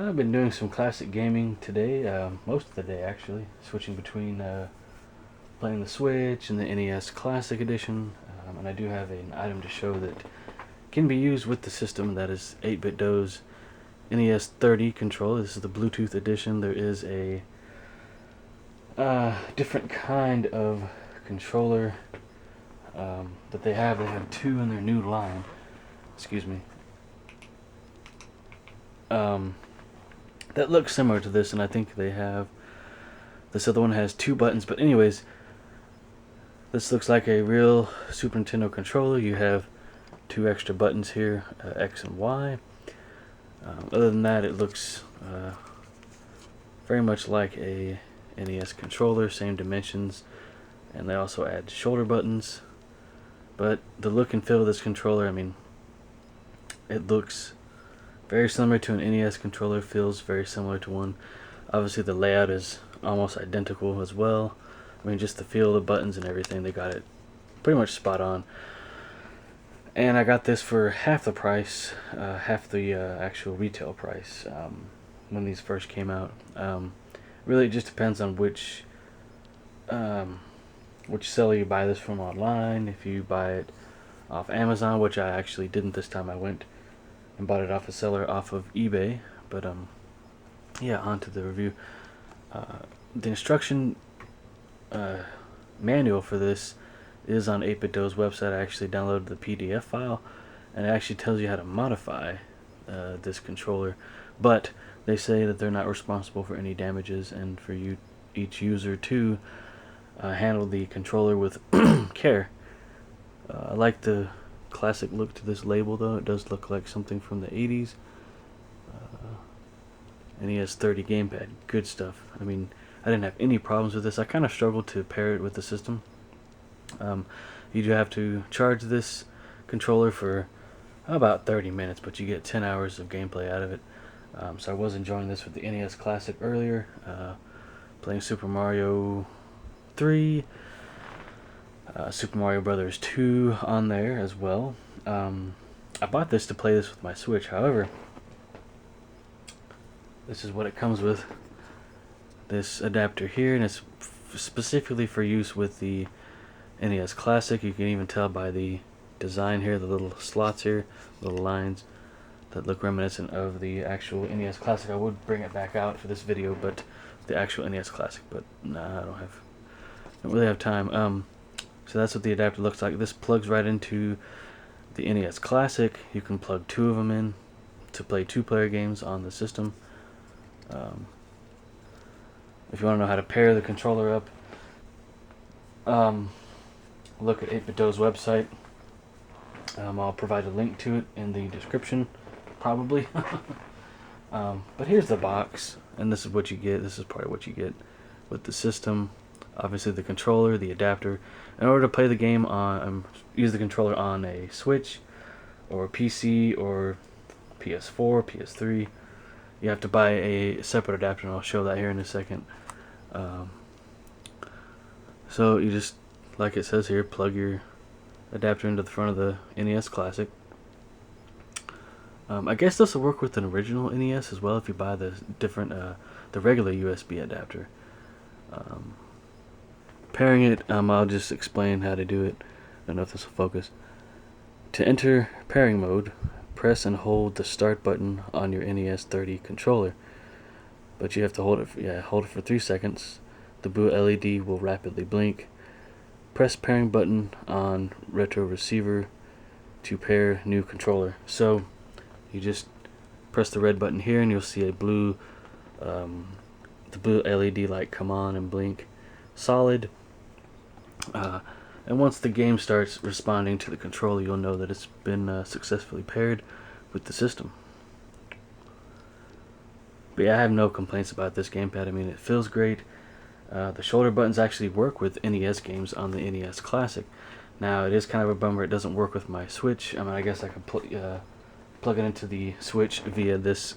I've been doing some classic gaming today, most of the day actually, switching between playing the Switch and the NES Classic Edition, and I do have an item to show that can be used with the system. That is 8bitDo's NES30 controller. This is the Bluetooth edition. There is a different kind of controller that they have. They have two in their new line. Excuse me. That looks similar to this, and I think they have this other one has two buttons. But anyways, this looks like a real Super Nintendo controller. You have two extra buttons here, X and Y. Other than that, it looks very much like a NES controller, same dimensions, and they also add shoulder buttons. But the look and feel of this controller, I mean, it looks very similar to an NES controller, feels very similar to one. Obviously the layout is almost identical as well. I mean, just the feel of the buttons and everything, they got it pretty much spot on. And I got this for half the price, half the actual retail price when these first came out. Really, it just depends on which seller you buy this from online. If you buy it off Amazon, which I actually didn't this time, I went and bought it off a seller off of eBay. But yeah, on to the review. The instruction manual for this is on 8bitDo's website. I actually downloaded the PDF file, and it actually tells you how to modify this controller, but they say that they're not responsible for any damages, and for each user to handle the controller with care. I like the classic look to this label, though. It does look like something from the 80s. NES30 gamepad, good stuff. I mean, I didn't have any problems with this. I kind of struggled to pair it with the system. You do have to charge this controller for about 30 minutes, but you get 10 hours of gameplay out of it. So I was enjoying this with the NES Classic earlier, playing Super Mario 3, Super Mario Brothers 2 on there as well. I bought this to play this with my Switch. However, this is what it comes with. This adapter here, and it's specifically for use with the NES Classic. You can even tell by the design here, the little slots here, little lines that look reminiscent of the actual NES Classic. I would bring it back out for this video, but the actual NES Classic, but nah, I don't really have time. So that's what the adapter looks like. This plugs right into the NES Classic. You can plug two of them in to play two-player games on the system. If you want to know how to pair the controller up, look at 8bitDo's website. I'll provide a link to it in the description, probably. But here's the box, and this is what you get. This is part of what you get with the system. Obviously the controller, the adapter. In order to play the game on, use the controller on a Switch or PC or PS4, PS3, you have to buy a separate adapter, and I'll show that here in a second. So you just, like it says here, plug your adapter into the front of the NES Classic. I guess this will work with an original NES as well if you buy the different, the regular USB adapter. Pairing it, I'll just explain how to do it. I don't know if this will focus. To enter pairing mode, press and hold the start button on your NES30 controller. But you have to hold it for 3 seconds. The blue LED will rapidly blink. Press pairing button on retro receiver to pair new controller. So you just press the red button here, and you'll see a blue, the blue LED light come on and blink solid. And once the game starts responding to the controller, you'll know that it's been successfully paired with the system. But yeah, I have no complaints about this gamepad. I mean, it feels great. The shoulder buttons actually work with NES games on the NES Classic. Now, it is kind of a bummer it doesn't work with my Switch. I mean, I guess I could plug it into the Switch via this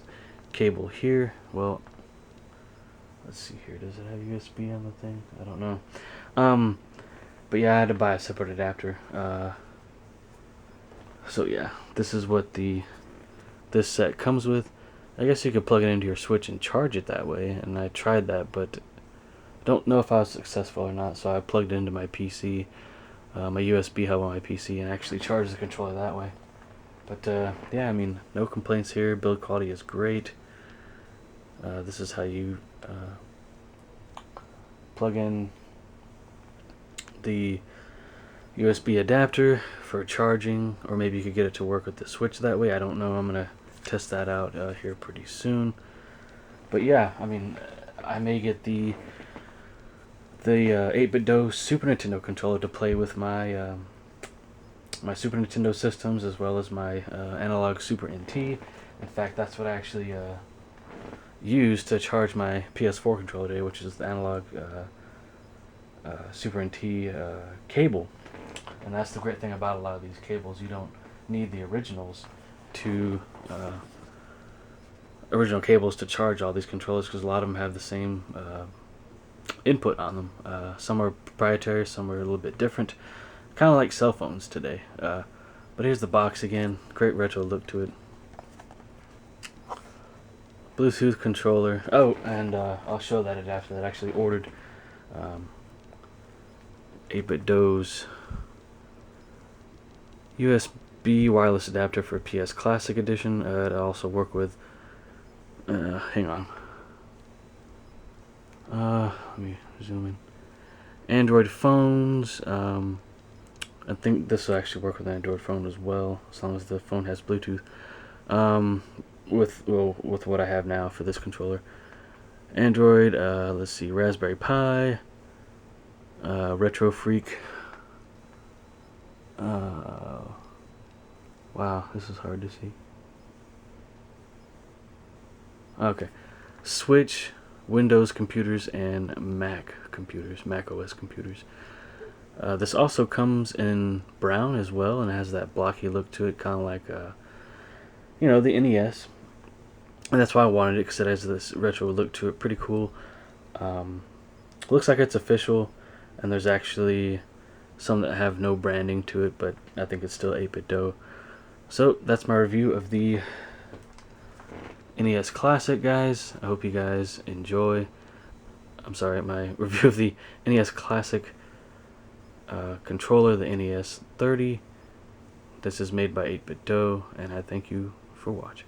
cable here. Well, let's see here. Does it have USB on the thing? I don't know. But yeah, I had to buy a separate adapter. So yeah, this is what this set comes with. I guess you could plug it into your Switch and charge it that way, and I tried that, but don't know if I was successful or not, so I plugged it into my PC, my USB hub on my PC, and actually charged the controller that way. But yeah, I mean, no complaints here. Build quality is great. This is how you plug in the USB adapter for charging, or maybe you could get it to work with the Switch that way. I don't know. I'm gonna test that out here pretty soon. But yeah, I mean, I may get the 8bitDo Super Nintendo controller to play with my my Super Nintendo systems, as well as my analog Super NT. In fact, that's what I actually used to charge my PS4 controller today, which is the analog Super NT cable. And that's the great thing about a lot of these cables. You don't need the originals to original cables to charge all these controllers, because a lot of them have the same input on them. Some are proprietary, some are a little bit different, kind of like cell phones today. But here's the box again. Great retro look to it. Bluetooth controller. Oh, and I'll show that adapter that I actually ordered. 8bitDo's USB wireless adapter for PS Classic Edition. I also work with. Hang on. Let me zoom in. Android phones. I think this will actually work with an Android phone as well, as long as the phone has Bluetooth. With what I have now for this controller. Android. Let's see. Raspberry Pi. Retro Freak. Wow, this is hard to see. Okay. Switch, Windows computers, and Mac computers, Mac OS computers. This also comes in brown as well, and it has that blocky look to it, kind of like, you know, the NES. And that's why I wanted it, because it has this retro look to it. Pretty cool. Looks like it's official, and there's actually some that have no branding to it, but I think it's still 8bitDo. So that's my review of the NES Classic, guys. I hope you guys enjoy. I'm sorry, my review of the NES Classic controller, the NES30. This is made by 8bitDo, and I thank you for watching.